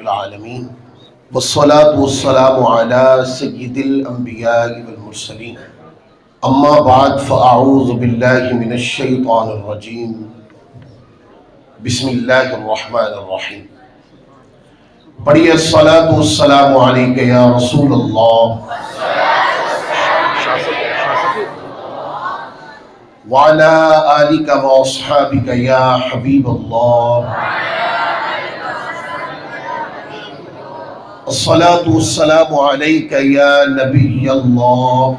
العالمین والصلاة والسلام على سید الانبیاء والمرسلین اما بعد فاعوذ باللہ من الشیطان الرجیم بسم اللہ الرحمن الرحیم پڑھیے الصلاة والسلام علیک یا رسول اللہ وعلى آلك وأصحابك يا حبيب الله الصلاة والسلام عليك يا نبي الله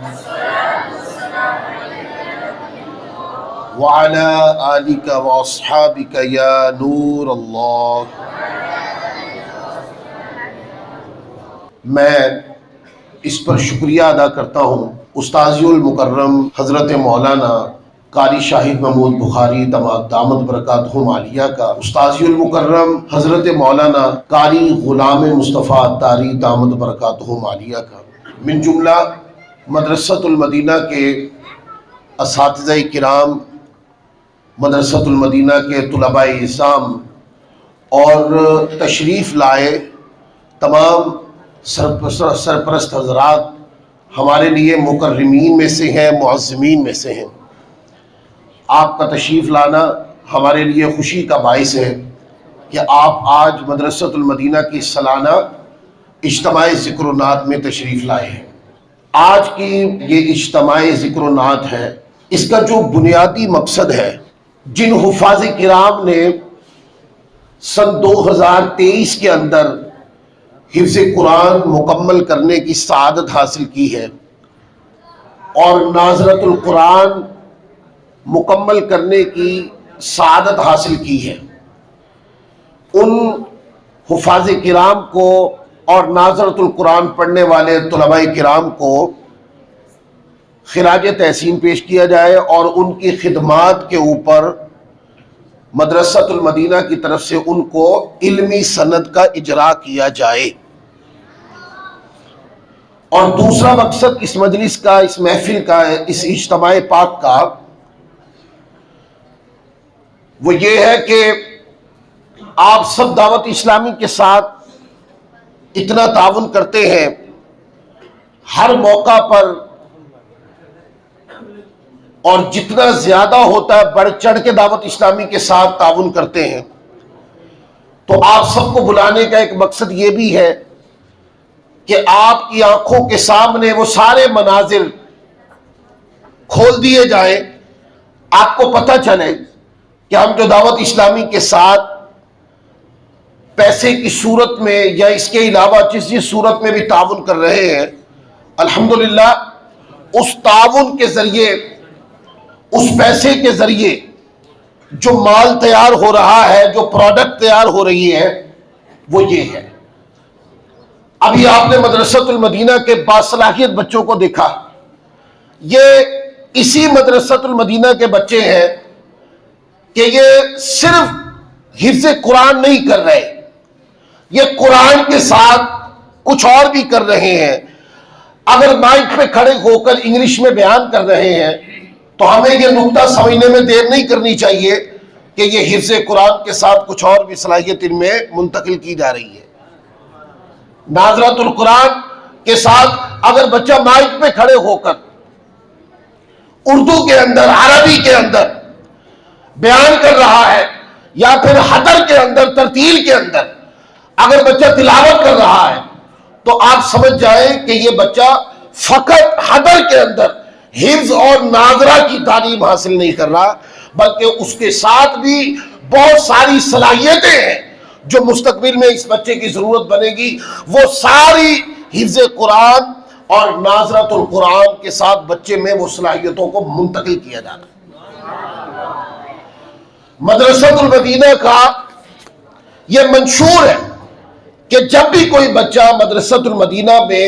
وعلى آلك وأصحابك يا نور الله. میں اس پر شکریہ ادا کرتا ہوں استاذی المکرم حضرت مولانا قاری شاہد محمود بخاری دامت برکاتہم عالیہ کا، استاذی المکرم حضرت مولانا قاری غلام مصطفیٰ عطاری دامت برکاتہم عالیہ کا، من جملہ مدرسۃ المدینہ کے اساتذہ کرام، مدرسۃ المدینہ کے طلباء اعظام اور تشریف لائے تمام سرپرست حضرات ہمارے لیے مکرمین میں سے ہیں، معظمین میں سے ہیں. آپ کا تشریف لانا ہمارے لیے خوشی کا باعث ہے کہ آپ آج مدرسۃ المدینہ کی سالانہ اجتماع ذکر و نعت میں تشریف لائے ہیں. آج کی یہ اجتماع ذکر و نعت ہے، اس کا جو بنیادی مقصد ہے، جن حفاظ کرام نے سن 2023 کے اندر حفظ قرآن مکمل کرنے کی سعادت حاصل کی ہے اور ناظرۃ القرآن مکمل کرنے کی سعادت حاصل کی ہے، ان حفاظ کرام کو اور ناظرۃ القرآن پڑھنے والے طلباء کرام کو خراج تحسین پیش کیا جائے اور ان کی خدمات کے اوپر مدرسۃ المدینہ کی طرف سے ان کو علمی سند کا اجرا کیا جائے. اور دوسرا مقصد اس مجلس کا، اس محفل کا، اس اجتماع پاک کا وہ یہ ہے کہ آپ سب دعوت اسلامی کے ساتھ اتنا تعاون کرتے ہیں، ہر موقع پر، اور جتنا زیادہ ہوتا ہے بڑھ چڑھ کے دعوت اسلامی کے ساتھ تعاون کرتے ہیں. تو آپ سب کو بلانے کا ایک مقصد یہ بھی ہے کہ آپ کی آنکھوں کے سامنے وہ سارے مناظر کھول دیے جائیں، آپ کو پتہ چلے کہ ہم جو دعوت اسلامی کے ساتھ پیسے کی صورت میں یا اس کے علاوہ جس صورت میں بھی تعاون کر رہے ہیں، الحمدللہ اس تعاون کے ذریعے، اس پیسے کے ذریعے جو مال تیار ہو رہا ہے، جو پروڈکٹ تیار ہو رہی ہے، وہ یہ ہے. ابھی آپ نے مدرسۃ المدینہ کے باصلاحیت بچوں کو دیکھا، یہ اسی مدرسۃ المدینہ کے بچے ہیں کہ یہ صرف حفظ قرآن نہیں کر رہے، یہ قرآن کے ساتھ کچھ اور بھی کر رہے ہیں. اگر مائک پہ کھڑے ہو کر انگلش میں بیان کر رہے ہیں تو ہمیں یہ نقطہ سمجھنے میں دیر نہیں کرنی چاہیے کہ یہ حفظ قرآن کے ساتھ کچھ اور بھی صلاحیت ان میں منتقل کی جا رہی ہے. ناظرۃ القرآن کے ساتھ اگر بچہ مائک پہ کھڑے ہو کر اردو کے اندر، عربی کے اندر بیان کر رہا ہے، یا پھر حدر کے اندر، ترتیل کے اندر اگر بچہ تلاوت کر رہا ہے، تو آپ سمجھ جائیں کہ یہ بچہ فقط حدر کے اندر حفظ اور ناظرہ کی تعلیم حاصل نہیں کر رہا، بلکہ اس کے ساتھ بھی بہت ساری صلاحیتیں ہیں جو مستقبل میں اس بچے کی ضرورت بنے گی. وہ ساری حفظ قرآن اور ناظرۃ القرآن کے ساتھ بچے میں وہ صلاحیتوں کو منتقل کیا جانا. مدرسۃ المدینہ کا یہ منشور ہے کہ جب بھی کوئی بچہ مدرسۃ المدینہ میں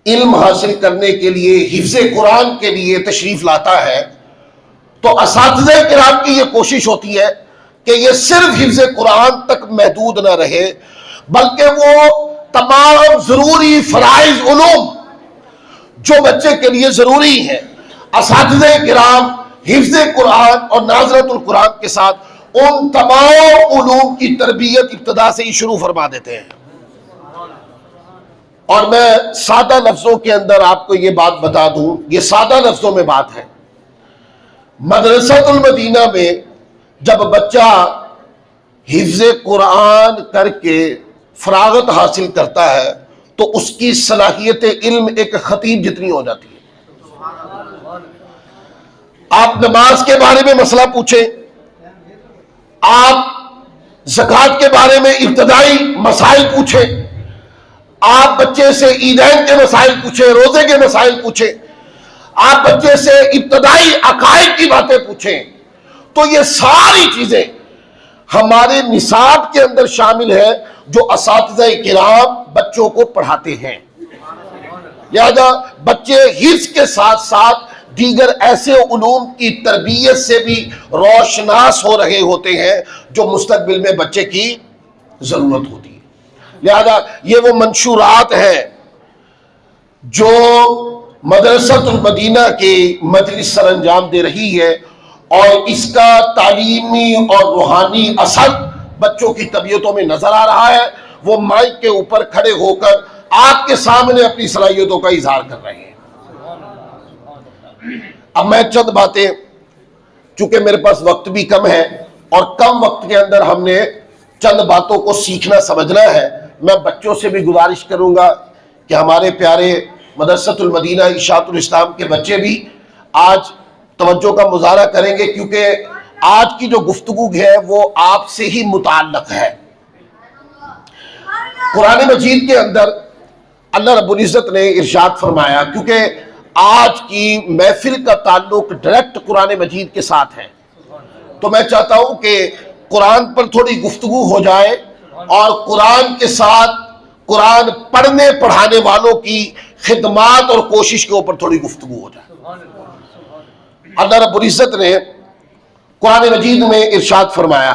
علم حاصل کرنے کے لیے، حفظ قرآن کے لیے تشریف لاتا ہے، تو اساتذہ کرام کی یہ کوشش ہوتی ہے کہ یہ صرف حفظ قرآن تک محدود نہ رہے، بلکہ وہ تمام ضروری فرائض علوم جو بچے کے لیے ضروری ہیں، اساتذہ کرام حفظ قرآن اور ناظرۃ القرآن کے ساتھ ان تمام علوم کی تربیت ابتدا سے ہی شروع فرما دیتے ہیں. اور میں سادہ لفظوں کے اندر آپ کو یہ بات بتا دوں، یہ سادہ لفظوں میں بات ہے، مدرسۃ المدینہ میں جب بچہ حفظ قرآن کر کے فراغت حاصل کرتا ہے تو اس کی صلاحیت علم ایک خطیب جتنی ہو جاتی ہے۔ آپ نماز کے بارے میں مسئلہ پوچھیں، آپ زکوٰۃ کے بارے میں ابتدائی مسائل پوچھیں، آپ بچے سے عیدین کے مسائل پوچھیں، روزے کے مسائل پوچھیں، آپ بچے سے ابتدائی عقائد کی باتیں پوچھیں، تو یہ ساری چیزیں ہمارے نصاب کے اندر شامل ہے جو اساتذہ کرام بچوں کو پڑھاتے ہیں۔ لہذا بچے حفظ کے ساتھ ساتھ دیگر ایسے علوم کی تربیت سے بھی روشناس ہو رہے ہوتے ہیں جو مستقبل میں بچے کی ضرورت ہوتی ہے۔ لہذا یہ وہ منشورات ہیں جو مدرسۃ المدینہ کی مجلس سر انجام دے رہی ہے، اور اس کا تعلیمی اور روحانی اثر بچوں کی طبیعتوں میں نظر آ رہا ہے۔ وہ مائک کے اوپر کھڑے ہو کر آپ کے سامنے اپنی صلاحیتوں کا اظہار کر رہے ہیں۔ اب میں چند باتیں، چونکہ میرے پاس وقت بھی کم ہے اور کم وقت کے اندر ہم نے چند باتوں کو سیکھنا سمجھنا ہے، میں بچوں سے بھی گزارش کروں گا کہ ہمارے پیارے مدرسۃ المدینہ اشاعت الاسلام کے بچے بھی آج توجہ کا مظاہرہ کریں گے، کیونکہ آج کی جو گفتگو ہے وہ آپ سے ہی متعلق ہے۔ قرآن مجید کے اندر اللہ رب العزت نے ارشاد فرمایا، کیونکہ آج کی محفل کا تعلق ڈائریکٹ قرآن مجید کے ساتھ ہے، تو میں چاہتا ہوں کہ قرآن پر تھوڑی گفتگو ہو جائے اور قرآن کے ساتھ قرآن پڑھنے پڑھانے والوں کی خدمات اور کوشش کے اوپر تھوڑی گفتگو ہو جائے۔ اللہ رب العزت نے قرآن مجید میں ارشاد فرمایا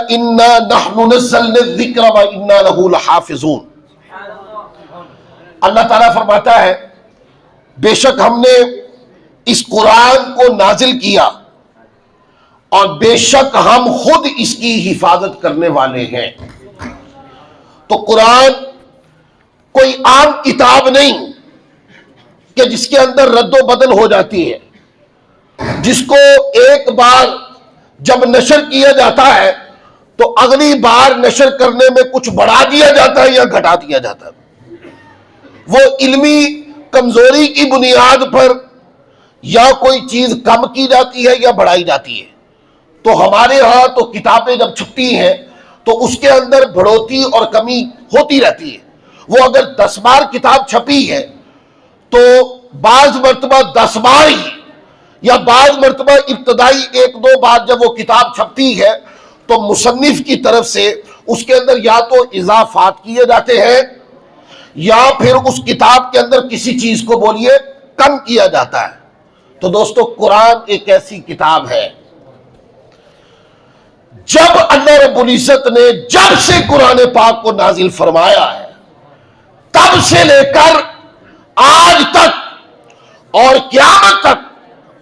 اِنَّا نَحْنُ نَزَّلْنَا الذِّكْرَ وَإِنَّا لَهُ لَحَافِظُونَ۔ اللہ تعالیٰ فرماتا ہے بے شک ہم نے اس قرآن کو نازل کیا اور بے شک ہم خود اس کی حفاظت کرنے والے ہیں۔ تو قرآن کوئی عام کتاب نہیں کہ جس کے اندر رد و بدل ہو جاتی ہے، جس کو ایک بار جب نشر کیا جاتا ہے تو اگلی بار نشر کرنے میں کچھ بڑھا دیا جاتا ہے یا گھٹا دیا جاتا ہے۔ وہ علمی کمزوری کی بنیاد پر یا کوئی چیز کم کی جاتی ہے یا بڑھائی جاتی ہے۔ تو ہمارے ہاں تو کتابیں جب چھپتی ہیں تو اس کے اندر بڑھوتی اور کمی ہوتی رہتی ہے۔ وہ اگر 10 بار کتاب چھپی ہے تو بعض مرتبہ 10 بار ہی یا بعض مرتبہ ابتدائی 1-2 بار جب وہ کتاب چھپتی ہے تو مصنف کی طرف سے اس کے اندر یا تو اضافات کیے جاتے ہیں یا پھر اس کتاب کے اندر کسی چیز کو بولیے کم کیا جاتا ہے۔ تو دوستو قرآن ایک ایسی کتاب ہے، جب اللہ رب العزت نے جب سے قرآن پاک کو نازل فرمایا ہے تب سے لے کر آج تک اور قیامت تک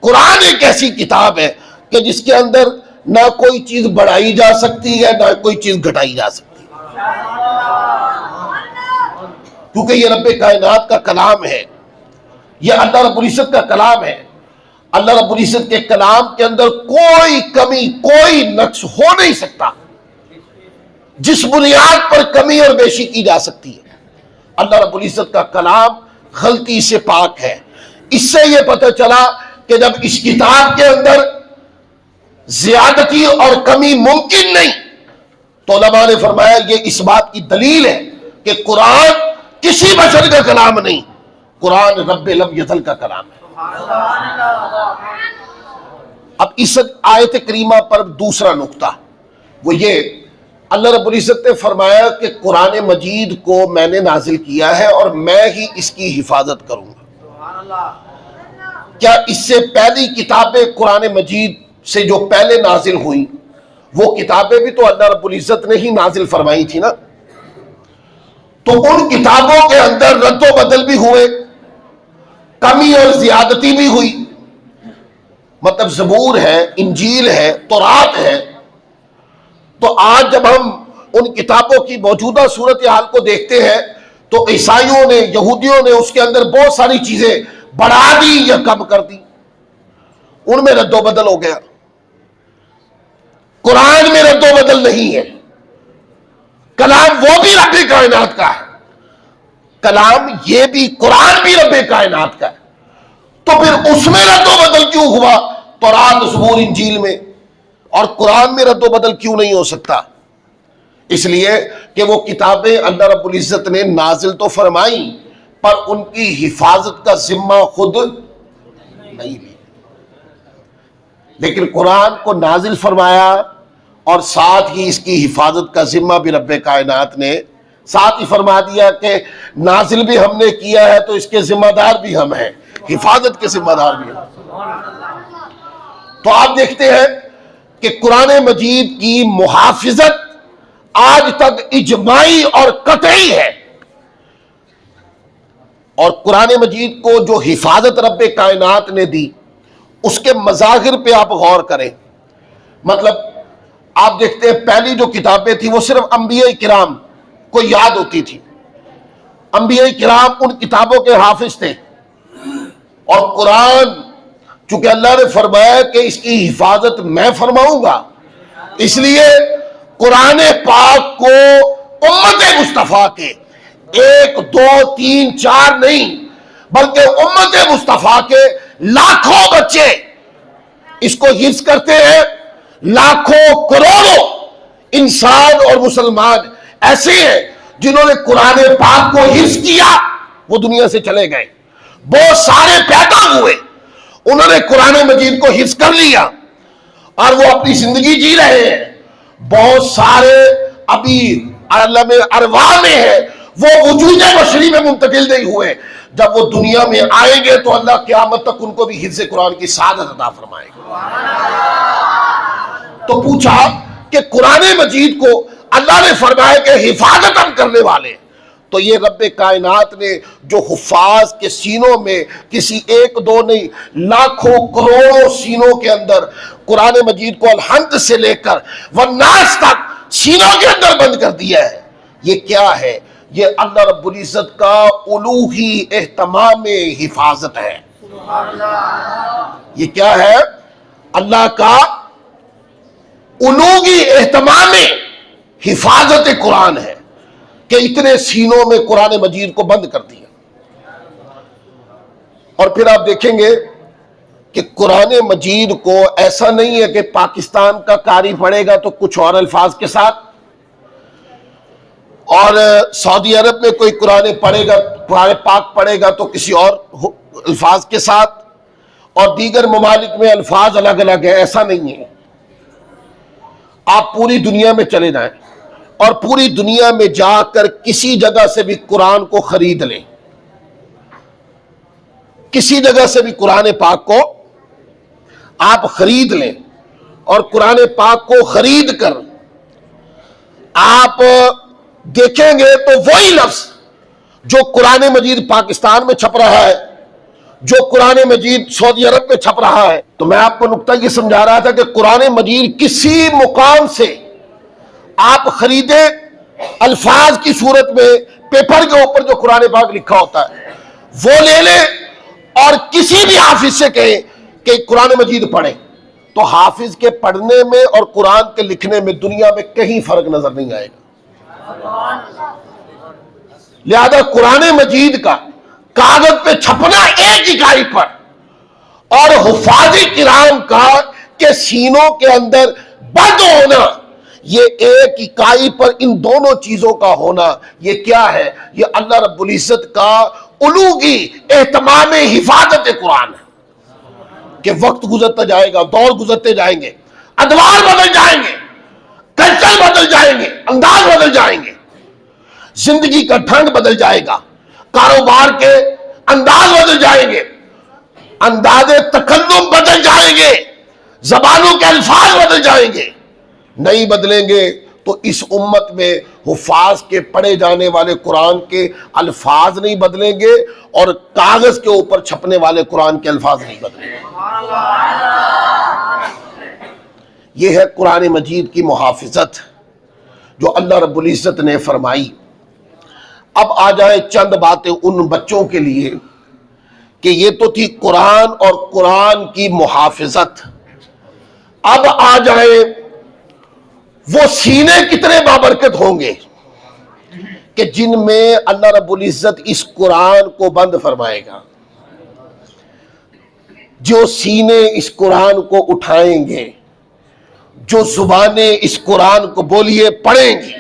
قرآن ایک ایسی کتاب ہے کہ جس کے اندر نہ کوئی چیز بڑھائی جا سکتی ہے نہ کوئی چیز گھٹائی جا سکتی ہے، کیونکہ یہ رب کائنات کا کلام ہے، یہ اللہ رب العزت کا کلام ہے۔ اللہ رب العزت کے کلام کے اندر کوئی کمی کوئی نقص ہو نہیں سکتا جس بنیاد پر کمی اور بیشی کی جا سکتی ہے۔ اللہ رب العزت کا کلام غلطی سے پاک ہے۔ اس سے یہ پتہ چلا کہ جب اس کتاب کے اندر زیادتی اور کمی ممکن نہیں تو علماء نے فرمایا یہ اس بات کی دلیل ہے کہ قرآن کسی بشر کا کلام نہیں، قرآن رب لم یزل کا کلام ہے۔ اب اس آیت کریمہ پر دوسرا نقطہ وہ یہ، اللہ رب العزت نے فرمایا کہ قرآن مجید کو میں نے نازل کیا ہے اور میں ہی اس کی حفاظت کروں گا۔ کیا اس سے پہلی کتابیں قرآن مجید سے جو پہلے نازل ہوئی وہ کتابیں بھی تو اللہ رب العزت نے ہی نازل فرمائی تھی نا؟ تو ان کتابوں کے اندر رد و بدل بھی ہوئے، کمی اور زیادتی بھی ہوئی۔ مطلب زبور ہے، انجیل ہے، تورات ہے۔ تو آج جب ہم ان کتابوں کی موجودہ صورتحال کو دیکھتے ہیں تو عیسائیوں نے، یہودیوں نے اس کے اندر بہت ساری چیزیں بڑھا دی یا کم کر دی، ان میں رد و بدل ہو گیا۔ قرآن میں رد و بدل نہیں ہے، کلام وہ بھی رب کائنات کا ہے، کلام یہ بھی، قرآن بھی رب کائنات کا ہے، تو پھر اس میں رد و بدل کیوں ہوا تورات، زبور، انجیل میں، اور قرآن میں رد و بدل کیوں نہیں ہو سکتا؟ اس لیے کہ وہ کتابیں اللہ رب العزت نے نازل تو فرمائیں، پر ان کی حفاظت کا ذمہ خود نہیں لی، لیکن قرآن کو نازل فرمایا اور ساتھ ہی اس کی حفاظت کا ذمہ بھی رب کائنات نے ساتھ ہی فرما دیا کہ نازل بھی ہم نے کیا ہے تو اس کے ذمہ دار بھی ہم ہیں، حفاظت کے ذمہ دار بھی ہم۔ تو آپ دیکھتے ہیں کہ قرآن مجید کی محافظت آج تک اجماعی اور قطعی ہے، اور قرآن مجید کو جو حفاظت رب کائنات نے دی اس کے مظاہر پہ آپ غور کریں۔ مطلب آپ دیکھتے ہیں پہلی جو کتابیں تھیں وہ صرف انبیاء کرام کو یاد ہوتی تھی، انبیاء کرام ان کتابوں کے حافظ تھے، اور قرآن چونکہ اللہ نے فرمایا کہ اس کی حفاظت میں فرماؤں گا، اس لیے قرآن پاک کو امت مصطفیٰ کے 1 2 3 4 نہیں بلکہ امت مصطفیٰ کے لاکھوں بچے اس کو حفظ کرتے ہیں، لاکھوں کروڑوں انسان اور مسلمان ایسے ہیں جنہوں نے قرآن پاک کو حفظ کیا، وہ دنیا سے چلے گئے، بہت سارے پیدا ہوئے انہوں نے قرآن مجید کو حفظ کر لیا اور وہ اپنی زندگی جی رہے ہیں، بہت سارے ابھی عالم ارواح میں ہیں، وہ وجود بشری میں منتقل نہیں ہوئے، جب وہ دنیا میں آئیں گے تو اللہ قیامت تک ان کو بھی حفظ قرآن کی سعادت عطا فرمائے گا۔ تو پوچھا کہ قرآن مجید کو اللہ نے فرمایا کہ حفاظت ہم کرنے والے، تو یہ رب کائنات نے جو حفاظ کے سینوں میں کسی 1 2 نہیں لاکھوں کروڑوں سینوں کے اندر قرآن مجید کو الحمد سے لے کر والناس تک سینوں کے اندر بند کر دیا ہے، یہ کیا ہے؟ یہ اللہ رب العزت کا الوہی اہتمام حفاظت ہے۔ یہ کیا ہے؟ اللہ کا الوہی اہتمام حفاظت قرآن ہے کہ اتنے سینوں میں قرآن مجید کو بند کر دیا۔ اور پھر آپ دیکھیں گے کہ قرآن مجید کو ایسا نہیں ہے کہ پاکستان کا قاری پڑھے گا تو کچھ اور الفاظ کے ساتھ، اور سعودی عرب میں کوئی قرآن پڑھے گا، قرآن پاک پڑھے گا تو کسی اور الفاظ کے ساتھ، اور دیگر ممالک میں الفاظ الگ الگ ہیں، ایسا نہیں ہے۔ آپ پوری دنیا میں چلے جائیں اور پوری دنیا میں جا کر کسی جگہ سے بھی قرآن کو خرید لیں، کسی جگہ سے بھی قرآن پاک کو آپ خرید لیں، اور قرآن پاک کو خرید کر آپ دیکھیں گے تو وہی لفظ جو قرآن مجید پاکستان میں چھپ رہا ہے، جو قرآن مجید سعودی عرب میں چھپ رہا ہے، تو میں آپ کو نقطہ یہ سمجھا رہا تھا کہ قرآن مجید کسی مقام سے آپ خریدیں الفاظ کی صورت میں، پیپر کے اوپر جو قرآن پاک لکھا ہوتا ہے وہ لے لیں، اور کسی بھی حافظ سے کہیں کہ قرآن مجید پڑھیں، تو حافظ کے پڑھنے میں اور قرآن کے لکھنے میں دنیا میں کہیں فرق نظر نہیں آئے گا۔ لہذا قرآن مجید کا کاغذ پہ چھپنا ایک اکائی پر، اور حفاظ کرام کا کہ سینوں کے اندر بند ہونا، یہ ایک اکائی پر ان دونوں چیزوں کا ہونا، یہ کیا ہے؟ یہ اللہ رب العزت کا الوہی اہتمام حفاظت قرآن ہے کہ وقت گزرتا جائے گا، دور گزرتے جائیں گے، ادوار بدل جائیں گے، کلچر بدل جائیں گے، انداز بدل جائیں گے، زندگی کا ڈھنگ بدل جائے گا، کاروبار کے انداز بدل جائیں گے، انداز تکلم بدل جائیں گے، زبانوں کے الفاظ بدل جائیں گے۔ نہیں بدلیں گے تو اس امت میں حفاظ کے پڑھے جانے والے قرآن کے الفاظ نہیں بدلیں گے، اور کاغذ کے اوپر چھپنے والے قرآن کے الفاظ نہیں بدلیں گے۔ یہ ہے قرآن مجید کی محافظت جو اللہ رب العزت نے فرمائی۔ اب آ جائیں چند باتیں ان بچوں کے لیے کہ یہ تو تھی قرآن اور قرآن کی محافظت. اب آ جائیں وہ سینے کتنے بابرکت ہوں گے کہ جن میں اللہ رب العزت اس قرآن کو بند فرمائے گا. جو سینے اس قرآن کو اٹھائیں گے، جو زبانیں اس قرآن کو بولیے پڑھیں گی،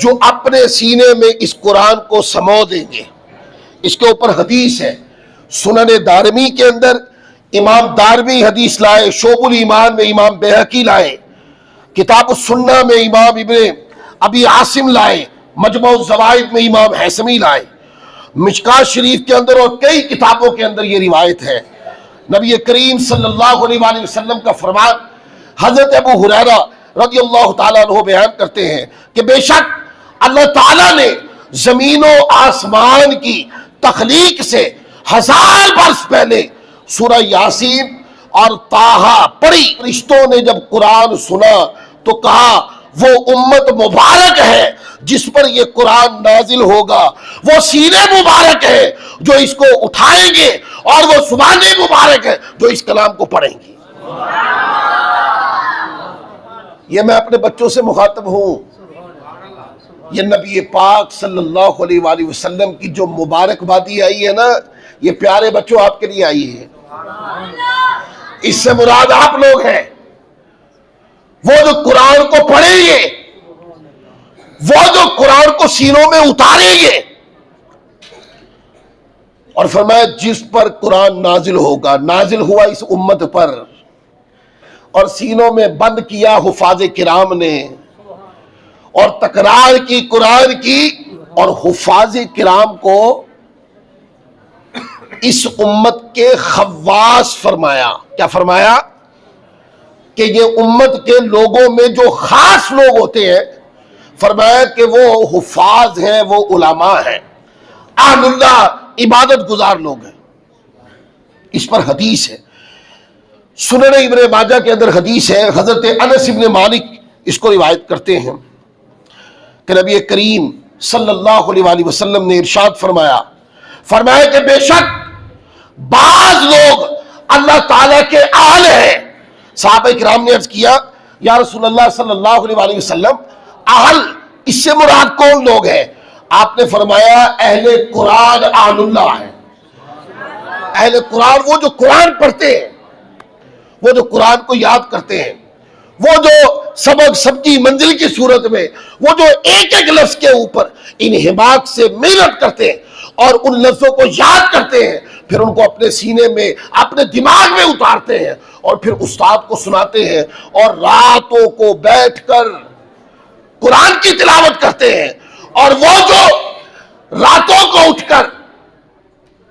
جو اپنے سینے میں اس قرآن کو سمو دیں گے. اس کے اوپر حدیث ہے سنن دارمی کے اندر، امام دارمی حدیث لائے، شعب الایمان میں امام بیہقی لائے، کتاب السنہ میں امام ابن ابی عاصم لائے، مجموع الزوائد میں امام حیثمی لائے، مشکات شریف کے اندر اور کئی کتابوں کے اندر یہ روایت ہے. نبی کریم صلی اللہ علیہ وآلہ وسلم کا فرمان حضرت ابو ہریرہ رضی اللہ تعالیٰ عنہ بیان کرتے ہیں کہ بے شک اللہ تعالیٰ نے زمین و آسمان کی تخلیق سے 1000 برس پہلے سورہ یاسین اور طٰہٰ پڑھی. فرشتوں نے جب قرآن سنا تو کہا وہ امت مبارک ہے جس پر یہ قرآن نازل ہوگا، وہ سینے مبارک ہے جو اس کو اٹھائیں گے، اور وہ زبانیں مبارک ہے جو اس کلام کو پڑھیں گی. یہ میں اپنے بچوں سے مخاطب ہوں. یہ نبی پاک صلی اللہ علیہ وآلہ وسلم کی جو مبارکبادی آئی ہے نا، یہ پیارے بچوں آپ کے لیے آئی ہے. اس سے مراد آپ لوگ ہیں، وہ جو قرآن کو پڑھیں گے، وہ جو قرآن کو سینوں میں اتاریں گے. اور فرمایا جس پر قرآن نازل ہوگا، نازل ہوا اس امت پر اور سینوں میں بند کیا حفاظ کرام نے، اور تکرار کی قرآن کی، اور حفاظ کرام کو اس امت کے خواص فرمایا. کیا فرمایا؟ کہ یہ امت کے لوگوں میں جو خاص لوگ ہوتے ہیں، فرمایا کہ وہ حفاظ ہیں، وہ علماء ہیں، اہل اللہ، عبادت گزار لوگ ہیں. اس پر حدیث ہے سنن ابن ماجہ کے اندر حدیث ہے. حضرت انس ابن مالک اس کو روایت کرتے ہیں کہ نبی کریم صلی اللہ علیہ وآلہ وسلم نے ارشاد فرمایا کہ بے شک بعض لوگ اللہ تعالیٰ کے اہل ہیں. صحابہ کرام نے عرض کیا یا رسول اللہ صلی اللہ علیہ وآلہ وسلم، اہل اس سے مراد کون لوگ ہیں؟ آپ نے فرمایا اہل قرآن اہل اللہ ہے. اہل قرآن وہ جو قرآن پڑھتے ہیں، وہ جو قرآن کو یاد کرتے ہیں، وہ جو سبق سب کی منزل کی صورت میں وہ جو ایک ایک لفظ کے اوپر انہماک سے محنت کرتے ہیں اور ان لفظوں کو یاد کرتے ہیں، پھر ان کو اپنے سینے میں اپنے دماغ میں اتارتے ہیں اور پھر استاد کو سناتے ہیں، اور راتوں کو بیٹھ کر قرآن کی تلاوت کرتے ہیں، اور وہ جو راتوں کو اٹھ کر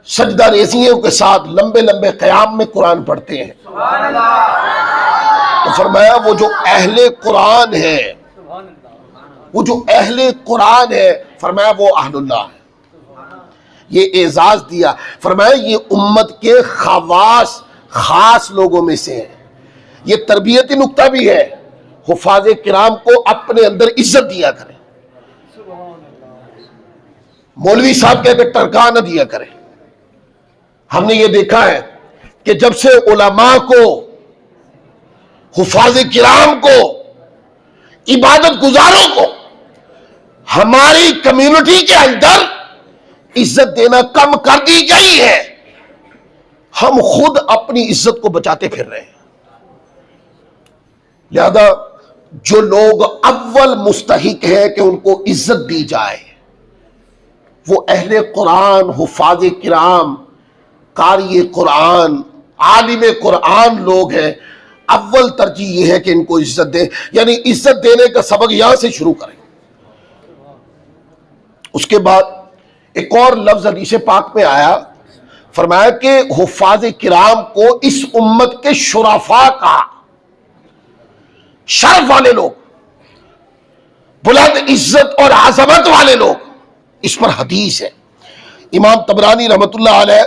سجدہ ریزیوں کے ساتھ لمبے لمبے قیام میں قرآن پڑھتے ہیں. تو فرمایا وہ جو اہل قرآن ہے، وہ جو اہل قرآن ہے، فرمایا وہ اہل اللہ ہے. یہ اعزاز دیا. فرمایا یہ امت کے خواص خاص لوگوں میں سے ہیں. یہ تربیتی نقطہ بھی ہے. حفاظ کرام کو اپنے اندر عزت دیا کریں. مولوی صاحب کہتے ٹرکا نہ دیا کریں. ہم نے یہ دیکھا ہے کہ جب سے علماء کو، حفاظ کرام کو، عبادت گزاروں کو ہماری کمیونٹی کے اندر عزت دینا کم کر دی گئی ہے، ہم خود اپنی عزت کو بچاتے پھر رہے ہیں. لہذا جو لوگ اول مستحق ہے کہ ان کو عزت دی جائے، وہ اہل قرآن، حفاظ کرام، قاری قرآن، عالم قرآن لوگ ہیں. اول ترجیح یہ ہے کہ ان کو عزت دیں، یعنی عزت دینے کا سبق یہاں سے شروع کریں. اس کے بعد ایک اور لفظ حدیث پاک میں آیا، فرمایا کہ حفاظ کرام کو اس امت کے شرفاء کا، شرف والے لوگ، بلند عزت اور عظمت والے لوگ. اس پر حدیث ہے. امام طبرانی رحمت اللہ علیہ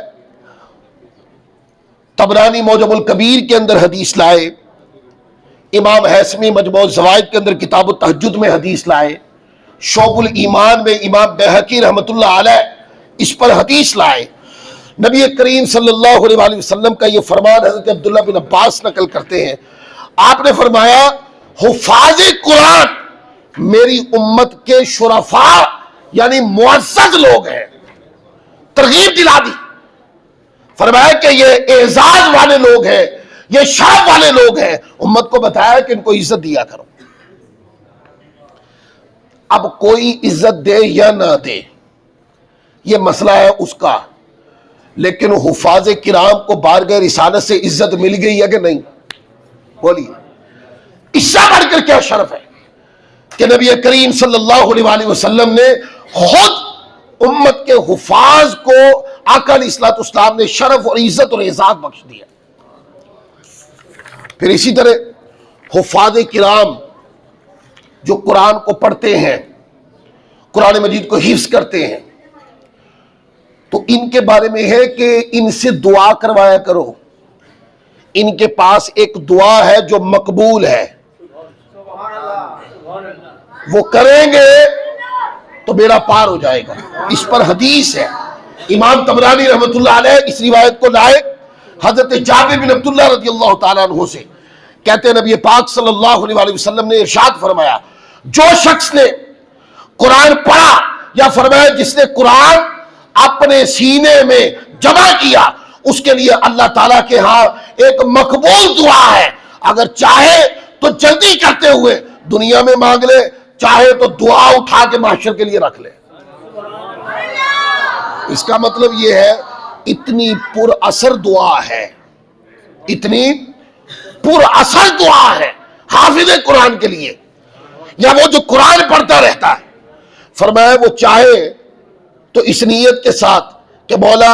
طبرانی موجم الکبیر کے اندر حدیث لائے، امام حیثمی مجموع الزوائد کے اندر کتاب التہجد میں حدیث لائے. شعب الایمان میں امام بیہقی رحمۃ اللہ علیہ اس پر حدیث لائے. نبی کریم صلی اللہ علیہ وآلہ وسلم کا یہ فرمان حضرت عبداللہ بن عباس نقل کرتے ہیں. آپ نے فرمایا حفاظ قرآن میری امت کے شرفاء یعنی معزز لوگ ہیں. ترغیب دلا دی، فرمایا کہ یہ اعزاز والے لوگ ہیں، یہ شرف والے لوگ ہیں. امت کو بتایا کہ ان کو عزت دیا کرو. اب کوئی عزت دے یا نہ دے یہ مسئلہ ہے اس کا، لیکن حفاظ کرام کو بارگاہ رسالت سے عزت مل گئی ہے کہ نہیں؟ بولیے. اس سے بڑھ کر کیا شرف ہے کہ نبی کریم صلی اللہ علیہ وآلہ وسلم نے خود امت کے حفاظ کو آقا علیہ الصلوۃ والسلام نے شرف اور عزت اور اعزاز بخش دیا. پھر اسی طرح حفاظ کرام جو قرآن کو پڑھتے ہیں، قرآن مجید کو حفظ کرتے ہیں، تو ان کے بارے میں ہے کہ ان سے دعا کروایا کرو. ان کے پاس ایک دعا ہے جو مقبول ہے، وہ کریں گے تو بیڑا پار ہو جائے گا. اس پر حدیث ہے. امام طبرانی رحمۃ اللہ علیہ اس روایت کو لائے حضرت جابر بن عبداللہ رضی اللہ تعالیٰ عنہ سے. کہتے ہیں نبی پاک صلی اللہ علیہ وآلہ وسلم نے ارشاد فرمایا جو شخص نے قرآن پڑھا یا فرمایا جس نے قرآن اپنے سینے میں جمع کیا اس کے لیے اللہ تعالیٰ کے ہاں ایک مقبول دعا ہے. اگر چاہے تو جلدی کرتے ہوئے دنیا میں مانگ لے، چاہے تو دعا اٹھا کے محشر کے لیے رکھ لے. اس کا مطلب یہ ہے اتنی پر اثر دعا ہے، اتنی پر اثر دعا ہے حافظ قرآن کے لیے یا وہ جو قرآن پڑھتا رہتا ہے. فرمایا وہ چاہے تو اس نیت کے ساتھ کہ مولا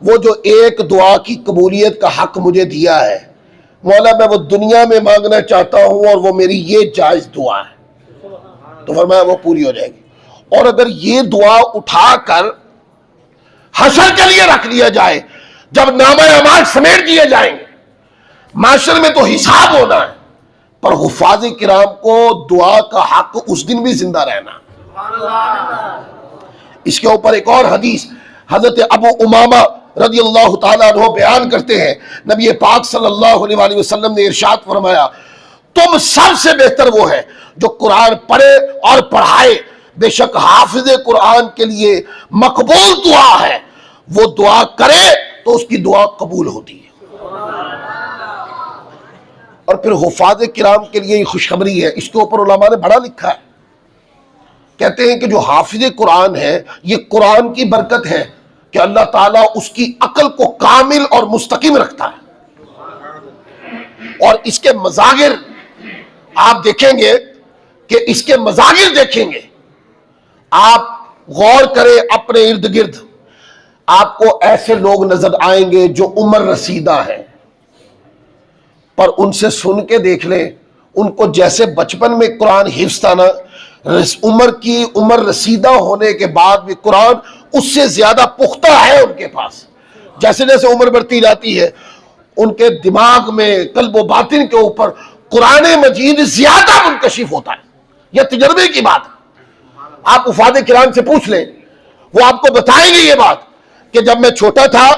وہ جو ایک دعا کی قبولیت کا حق مجھے دیا ہے مولا میں وہ دنیا میں مانگنا چاہتا ہوں اور وہ میری یہ جائز دعا ہے، تو فرمایا وہ پوری ہو جائے گی. اور اگر یہ دعا اٹھا کر حشر کے لیے رکھ لیا جائے، جب نامہ اعمال سمیٹ دیے جائیں گے، معاشر میں تو حساب ہونا ہے، پر حفاظ کرام کو دعا کا حق اس دن بھی زندہ رہنا. اس کے اوپر ایک اور حدیث حضرت ابو امامہ رضی اللہ تعالیٰ عنہ بیان کرتے ہیں نبی پاک صلی اللہ علیہ وآلہ وسلم نے ارشاد فرمایا تم سب سے بہتر وہ ہے جو قرآن پڑھے اور پڑھائے. بے شک حافظ قرآن کے لیے مقبول دعا ہے، وہ دعا کرے تو اس کی دعا قبول ہوتی ہے. اور پھر حفاظ کرام کے لیے یہ خوشخبری ہے، اس کے اوپر علماء نے بڑا لکھا ہے. کہتے ہیں کہ جو حافظ قرآن ہے یہ قرآن کی برکت ہے کہ اللہ تعالیٰ اس کی عقل کو کامل اور مستقیم رکھتا ہے. اور اس کے مظاہر آپ دیکھیں گے کہ اس کے مظاہر دیکھیں گے، آپ غور کریں اپنے ارد گرد، آپ کو ایسے لوگ نظر آئیں گے جو عمر رسیدہ ہیں، پر ان سے سن کے دیکھ لیں ان کو جیسے بچپن میں قرآن حفظ تھا نا، عمر رسیدہ ہونے کے بعد بھی قرآن اس سے زیادہ پختہ ہے ان کے پاس. جیسے جیسے عمر بڑھتی جاتی ہے ان کے دماغ میں قلب و باطن کے اوپر قرآن مجید زیادہ منکشف ہوتا ہے. یہ تجربے کی بات ہے. آپ حفاظ کرام سے پوچھ لیں، وہ آپ کو بتائیں گے یہ بات کہ جب میں چھوٹا تھا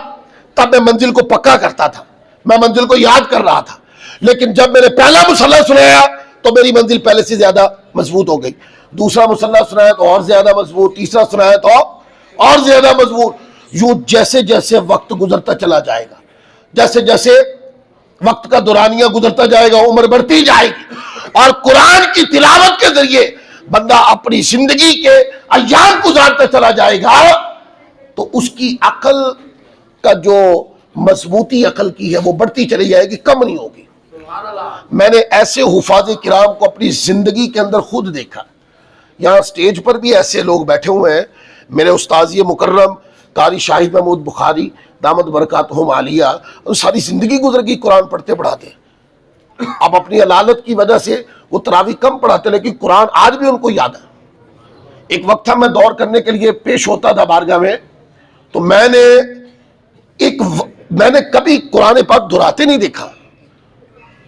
تب میں منزل کو پکا کرتا تھا، میں منزل کو یاد کر رہا تھا، لیکن جب میں نے پہلا مصحف سنایا تو میری منزل پہلے سے زیادہ مضبوط ہو گئی، دوسرا مصحف سنایا تو اور زیادہ مضبوط، تیسرا سنایا تو اور زیادہ مضبوط. یوں جیسے جیسے وقت گزرتا چلا جائے گا، جیسے جیسے وقت کا دورانیہ گزرتا جائے گا عمر بڑھتی جائے گی، اور قرآن کی تلاوت کے ذریعے بندہ اپنی زندگی کے ایام گزارتا چلا جائے گا تو اس کی عقل کا جو مضبوطی عقل کی ہے وہ بڑھتی چلی جائے گی، کم نہیں ہوگی. میں نے ایسے حفاظ کرام کو اپنی زندگی کے اندر خود دیکھا. یہاں سٹیج پر بھی ایسے لوگ بیٹھے ہوئے ہیں، میرے استاذی مکرم قاری شاہد محمود بخاری دامت برکاتہم عالیہ، ساری زندگی گزر گئی قرآن پڑھتے پڑھاتے. اب اپنی علالت کی وجہ سے وہ تراویح کم پڑھاتے لیکن قرآن آج بھی ان کو یاد ہے. ایک وقت تھا میں دور کرنے کے لیے پیش ہوتا تھا بارگاہ میں، تو میں نے کبھی قرآن پاک دہراتے نہیں دیکھا،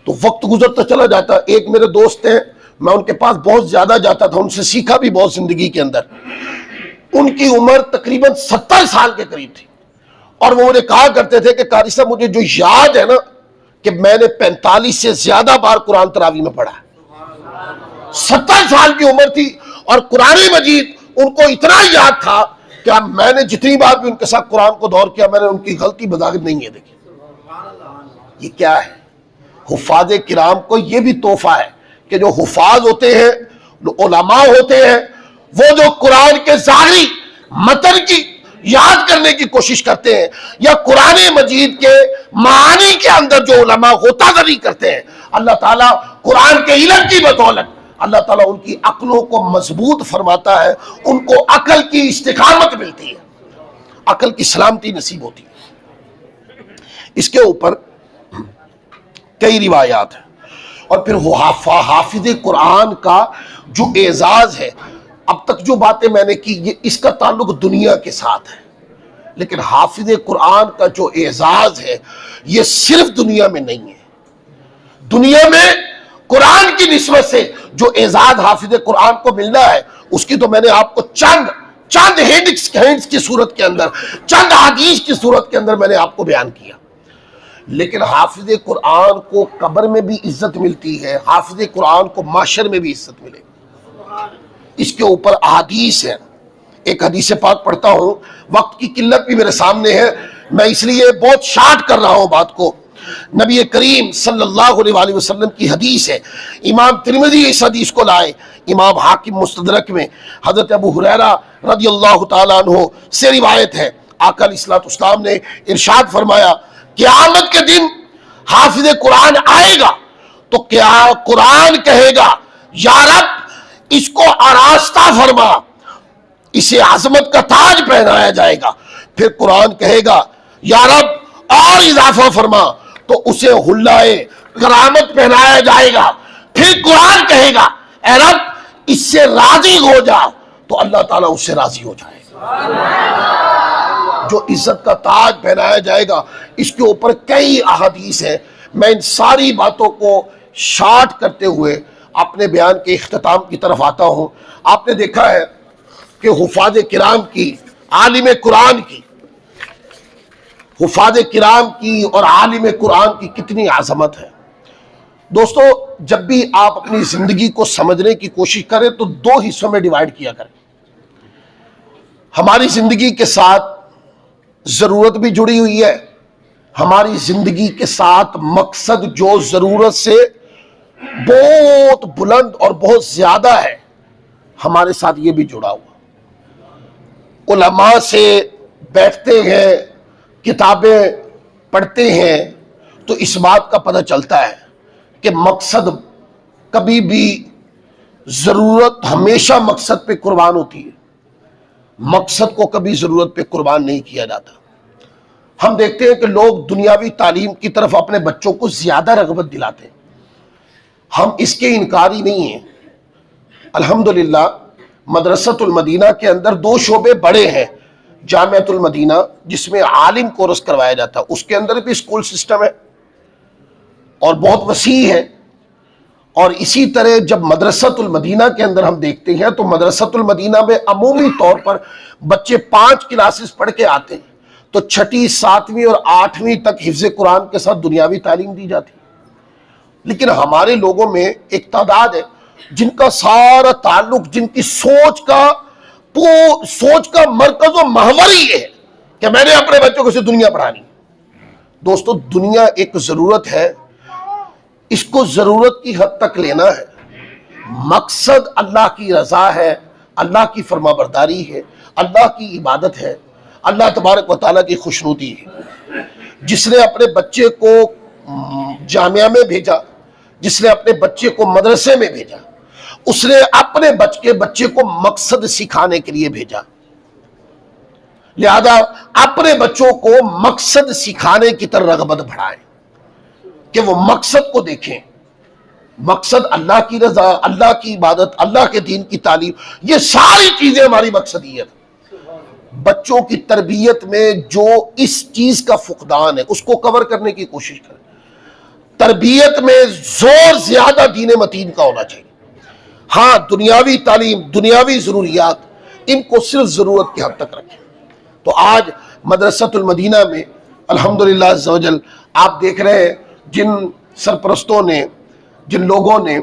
تو وقت گزرتا چلا جاتا. ایک میرے دوست ہیں میں ان کے پاس بہت زیادہ جاتا تھا، ان سے سیکھا بھی بہت زندگی کے اندر. ان کی عمر تقریباً 70 سال کے قریب تھی، اور وہ مجھے کہا کرتے تھے کہ قاری صاحب مجھے جو یاد ہے نا کہ میں نے 45 سے زیادہ بار قرآن تراویح میں پڑھا ہے. 70 سال کی عمر تھی اور قرآن مجید ان کو اتنا یاد تھا کہ میں نے جتنی بار بھی ان کے ساتھ قرآن کو دور کیا میں نے ان کی غلطی بظاہر نہیں ہے دیکھی. یہ کیا ہے؟ حفاظ کرام کو یہ بھی تحفہ ہے کہ جو حفاظ ہوتے ہیں، علماء ہوتے ہیں، وہ جو قرآن کے ظاہری متن کی یاد کرنے کی کوشش کرتے ہیں یا قرآن مجید کے معانی کے اندر جو علماء غوطہ زنی کرتے ہیں، اللہ تعالیٰ قرآن کے علم کی بدولت اللہ تعالیٰ ان کی عقلوں کو مضبوط فرماتا ہے، ان کو عقل کی استقامت ملتی ہے، عقل کی سلامتی نصیب ہوتی ہے. اس کے اوپر کئی روایات ہیں. اور پھر حافظ قرآن کا جو اعزاز ہے، اب تک جو باتیں میں نے کی یہ اس کا تعلق دنیا کے ساتھ ہے، لیکن حافظ قرآن کا جو اعزاز ہے یہ صرف دنیا میں نہیں ہے. دنیا میں قرآن کی نسبت سے جو اعزاز حافظ قرآن کو ملنا ہے اس کی تو میں نے آپ کو چند ہینڈز کی صورت کے اندر، چند حدیث کی صورت کے اندر میں نے آپ کو بیان کیا. لیکن حافظ قرآن کو قبر میں بھی عزت ملتی ہے، حافظ قرآن کو معاشر میں بھی عزت ملے. اس کے اوپر احادیث ہے. ایک حدیث پاک پڑھتا ہوں، وقت کی قلت بھی میرے سامنے ہے، میں اس لیے بہت شارٹ کر رہا ہوں بات کو. نبی کریم صلی اللہ علیہ وسلم کی حدیث ہے، امام ترمذی اس حدیث کو لائے، امام حاکم مستدرک میں حضرت ابو ہریرہ رضی اللہ تعالیٰ عنہ سے روایت ہے. آقا علیہ الصلوۃ والسلام نے ارشاد فرمایا قیامت کے دن حافظ قرآن آئے گا تو کیا قرآن کہے گا یا رب اس کو آراستہ فرما، اسے عظمت کا تاج پہنایا جائے گا. پھر قرآن کہے گا یا رب اور اضافہ فرما، تو اسے حلائے کرامت پہنایا جائے گا. پھر قرآن کہے گا اے رب اس سے راضی ہو جا، تو اللہ تعالیٰ اس سے راضی ہو جائے گا. جو عزت کا تاج پہنایا جائے گا، اس کے اوپر کئی احادیث ہیں. میں ان ساری باتوں کو شارٹ کرتے ہوئے اپنے بیان کے اختتام کی طرف آتا ہوں. آپ نے دیکھا ہے کہ حفاظ کرام کی، عالم قرآن کی، حفاظ کرام کی اور عالم قرآن کی کتنی عظمت ہے. دوستو جب بھی آپ اپنی زندگی کو سمجھنے کی کوشش کریں تو دو حصوں میں ڈیوائیڈ کیا کریں. ہماری زندگی کے ساتھ ضرورت بھی جڑی ہوئی ہے، ہماری زندگی کے ساتھ مقصد جو ضرورت سے بہت بلند اور بہت زیادہ ہے ہمارے ساتھ یہ بھی جڑا ہوا. علماء سے بیٹھتے ہیں، کتابیں پڑھتے ہیں تو اس بات کا پتہ چلتا ہے کہ مقصد کبھی بھی، ضرورت ہمیشہ مقصد پہ قربان ہوتی ہے، مقصد کو کبھی ضرورت پہ قربان نہیں کیا جاتا. ہم دیکھتے ہیں کہ لوگ دنیاوی تعلیم کی طرف اپنے بچوں کو زیادہ رغبت دلاتے ہیں، ہم اس کے انکاری نہیں ہیں. الحمدللہ مدرسۃ المدینہ کے اندر دو شعبے بڑے ہیں. جامعۃ المدینہ جس میں عالم کورس کروایا جاتا ہے، اس کے اندر بھی اسکول سسٹم ہے اور بہت وسیع ہے. اور اسی طرح جب مدرسۃ المدینہ کے اندر ہم دیکھتے ہیں تو مدرسۃ المدینہ میں عمومی طور پر بچے 5 کلاسز پڑھ کے آتے ہیں تو 6، 7ویں اور 8ویں تک حفظ قرآن کے ساتھ دنیاوی تعلیم دی جاتی ہے. لیکن ہمارے لوگوں میں ایک تعداد ہے جن کا سارا تعلق، جن کی سوچ کا مرکز و محور ہی یہ ہے کہ میں نے اپنے بچوں کو سے دنیا پڑھانی. دوستو دنیا ایک ضرورت ہے، اس کو ضرورت کی حد تک لینا ہے. مقصد اللہ کی رضا ہے، اللہ کی فرما برداری ہے، اللہ کی عبادت ہے، اللہ تبارک و تعالیٰ کی خوشنودی ہے. جس نے اپنے بچے کو جامعہ میں بھیجا، جس نے اپنے بچے کو مدرسے میں بھیجا، اس نے اپنے بچے کو مقصد سکھانے کے لیے بھیجا. لہذا اپنے بچوں کو مقصد سکھانے کی طرف رغبت بڑھائیں کہ وہ مقصد کو دیکھیں. مقصد اللہ کی رضا، اللہ کی عبادت، اللہ کے دین کی تعلیم، یہ ساری چیزیں ہماری مقصدیت. بچوں کی تربیت میں جو اس چیز کا فقدان ہے اس کو کور کرنے کی کوشش کریں. تربیت میں زور زیادہ دین متین کا ہونا چاہیے. ہاں دنیاوی تعلیم، دنیاوی ضروریات، ان کو صرف ضرورت کی حد تک رکھیں۔ تو آج مدرسۃ المدینہ میں الحمدللہ عز و جل آپ دیکھ رہے ہیں جن سرپرستوں نے، جن لوگوں نے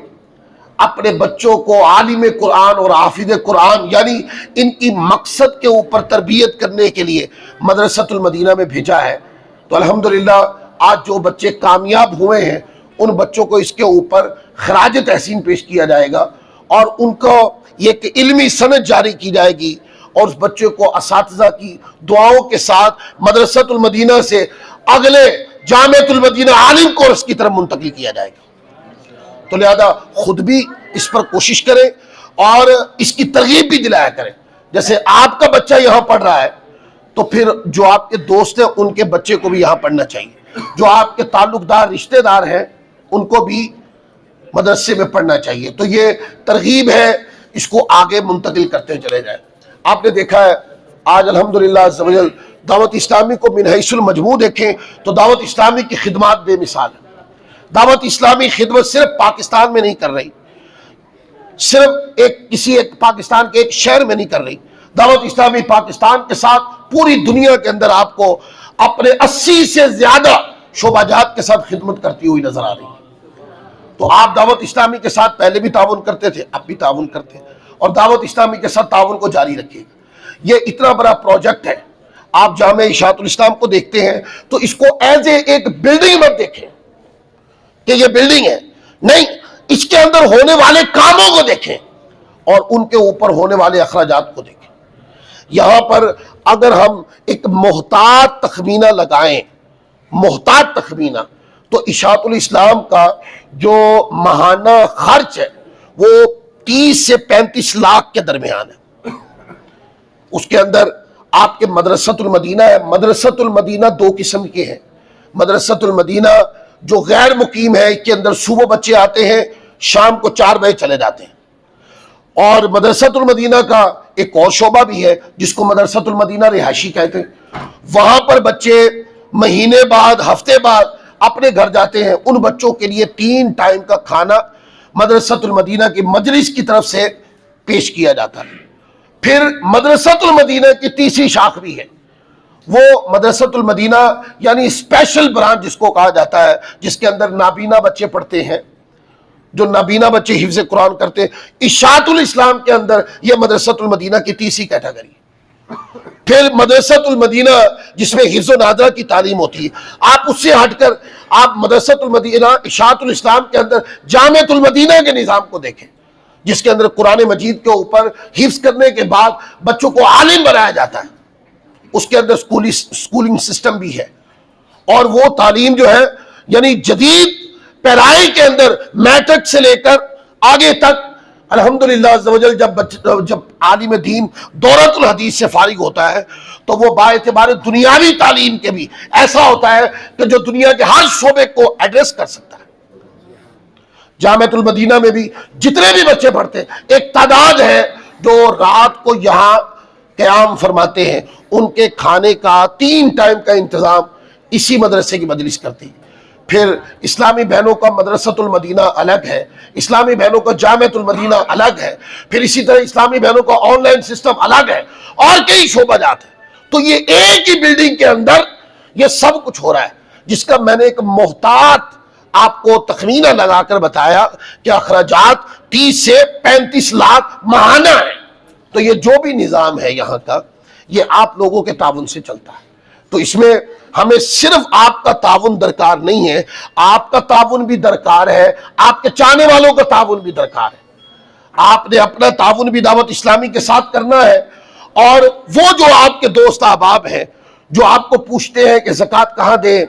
اپنے بچوں کو عالم قرآن اور حافظ قرآن یعنی ان کی مقصد کے اوپر تربیت کرنے کے لیے مدرسۃ المدینہ میں بھیجا ہے، تو الحمدللہ آج جو بچے کامیاب ہوئے ہیں ان بچوں کو اس کے اوپر خراج تحسین پیش کیا جائے گا، اور ان کو یہ کہ علمی سند جاری کی جائے گی، اور اس بچے کو اساتذہ کی دعاؤں کے ساتھ مدرسۃ المدینہ سے اگلے جامعۃ المدینہ عالم کورس کی طرف منتقل کیا جائے گا۔ تو لہذا خود بھی اس پر کوشش کریں اور اس کی ترغیب بھی دلایا کریں۔ جیسے آپ کا بچہ یہاں پڑھ رہا ہے تو پھر جو آپ کے دوست ہیں ان کے بچے کو بھی یہاں پڑھنا چاہیے، جو آپ کے تعلق دار رشتہ دار ہیں ان کو بھی مدرسے میں پڑھنا چاہیے۔ تو یہ ترغیب ہے، اس کو آگے منتقل کرتے چلے جائیں۔ آپ نے دیکھا ہے آج الحمدللہ عز و جل دعوت اسلامی کو من حیث المجموع دیکھیں تو دعوت اسلامی کی خدمات بے مثال ہے۔ دعوت اسلامی خدمت صرف پاکستان میں نہیں کر رہی، صرف کسی ایک پاکستان کے ایک شہر میں نہیں کر رہی، دعوت اسلامی پاکستان کے ساتھ پوری دنیا کے اندر آپ کو اپنے 80 سے زیادہ شعبہ جات کے ساتھ خدمت کرتی ہوئی نظر آ رہی ہے۔ تو آپ دعوت اسلامی کے ساتھ پہلے بھی تعاون کرتے تھے، اب بھی تعاون کرتے ہیں، اور دعوت اسلامی کے ساتھ تعاون کو جاری رکھیے گا۔ یہ اتنا بڑا پروجیکٹ ہے، آپ جامعہ اشاعت الاسلام کو دیکھتے ہیں تو اس کو ایز ایک بلڈنگ مت دیکھیں کہ یہ بلڈنگ ہے، نہیں، اس کے اندر ہونے والے کاموں کو دیکھیں اور ان کے اوپر ہونے والے اخراجات کو دیکھیں۔ یہاں پر اگر ہم ایک محتاط تخمینہ لگائیں، محتاط تخمینہ، تو اشاعت الاسلام کا جو ماہانہ خرچ ہے وہ 30 سے 35 لاکھ کے درمیان ہے۔ اس کے اندر آپ کے مدرسۃ المدینہ ہے، مدرسۃ المدینہ دو قسم کے ہیں۔ مدرسۃ المدینہ جو غیر مقیم ہے، اس کے اندر صبح بچے آتے ہیں، شام کو 4 بجے چلے جاتے ہیں، اور مدرسۃ المدینہ کا ایک اور شعبہ بھی ہے جس کو مدرسۃ المدینہ رہائشی کہتے ہیں۔ وہاں پر بچے مہینے بعد، ہفتے بعد اپنے گھر جاتے ہیں۔ ان بچوں کے لیے 3 ٹائم کا کھانا مدرسۃ المدینہ کی مجلس کی طرف سے پیش کیا جاتا ہے۔ پھر مدرسۃ المدینہ کی تیسری شاخ بھی ہے، وہ مدرسۃ المدینہ یعنی اسپیشل برانچ جس کو کہا جاتا ہے، جس کے اندر نابینا بچے پڑھتے ہیں، جو نابینا بچے حفظ قرآن کرتے ہیں۔ اشاعت الاسلام کے اندر یہ مدرسۃ المدینہ کی تیسری کیٹیگری۔ پھر مدرسۃ المدینہ جس میں حفظ و نادرہ کی تعلیم ہوتی ہے، آپ اس سے ہٹ کر آپ مدرسۃ المدینہ اشاعت الاسلام کے اندر جامعۃ المدینہ کے نظام کو دیکھیں، جس کے اندر قرآن مجید کے اوپر حفظ کرنے کے بعد بچوں کو عالم بنایا جاتا ہے۔ اس کے اندر سکولنگ سسٹم بھی ہے، اور وہ تعلیم جو ہے یعنی جدید پیرائی کے اندر میٹرک سے لے کر آگے تک الحمدللہ عز و جل جب عالم دین دورۃ الحدیث سے فارغ ہوتا ہے تو وہ باعتبار دنیاوی تعلیم کے بھی ایسا ہوتا ہے کہ جو دنیا کے ہر شعبے کو ایڈریس کر سکتا ہے۔ جامعۃ المدینہ میں بھی جتنے بھی بچے پڑھتے ہیں، ایک تعداد ہے جو رات کو یہاں قیام فرماتے ہیں، ان کے کھانے کا 3 ٹائم کا انتظام اسی مدرسے کی مجلس کرتی ہے۔ پھر اسلامی بہنوں کا مدرسۃ المدینہ الگ ہے، اسلامی بہنوں کا جامعۃ المدینہ الگ ہے، پھر اسی طرح اسلامی بہنوں کا آن لائن سسٹم الگ ہے، اور کئی شعبہ جات ہیں۔ تو یہ ایک ہی بلڈنگ کے اندر یہ سب کچھ ہو رہا ہے، جس کا میں نے ایک محتاط آپ کو تخمینہ لگا کر بتایا کہ اخراجات 30 سے 35 لاکھ ماہانہ ہیں۔ تو یہ جو بھی نظام ہے یہاں کا، یہ آپ لوگوں کے تعاون سے چلتا ہے۔ تو اس میں ہمیں صرف آپ کا تعاون درکار نہیں ہے، آپ کا تعاون بھی درکار ہے، آپ کے چاہنے والوں کا تعاون بھی درکار ہے۔ آپ نے اپنا تعاون بھی دعوت اسلامی کے ساتھ کرنا ہے، اور وہ جو آپ کے دوست احباب ہیں جو آپ کو پوچھتے ہیں کہ زکوٰۃ کہاں دیں،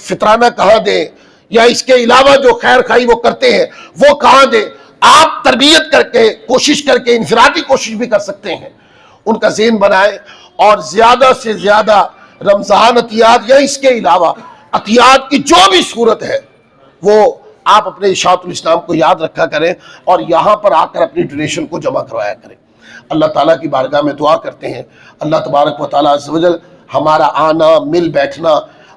فطرانہ کہاں دیں، یا اس کے علاوہ جو خیر خواہی وہ کرتے ہیں وہ کہاں دیں، آپ تربیت کر کے کوشش کر کے انفرادی کوشش بھی کر سکتے ہیں، ان کا ذہن بنائیں، اور زیادہ سے زیادہ رمضان عطیات یا اس کے علاوہ عطیات کی جو بھی صورت ہے وہ آپ اپنے اشاعت الاسلام کو یاد رکھا کریں، اور یہاں پر آ کر اپنی ڈونیشن کو جمع کروایا کریں۔ اللہ تعالیٰ کی بارگاہ میں دعا کرتے ہیں اللہ تبارک و تعالیٰ عز و جل ہمارا آنا، مل بیٹھنا،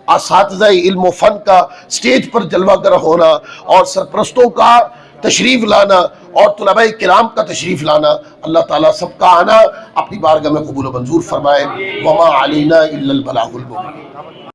اساتذہ علم و فن کا سٹیج پر جلوہ گر ہونا، اور سرپرستوں کا تشریف لانا اور طلباء کرام کا تشریف لانا، اللہ تعالیٰ سب کا آنا اپنی بارگاہ میں قبول و منظور فرمائے۔ وما علینا الا البلاغ المبین۔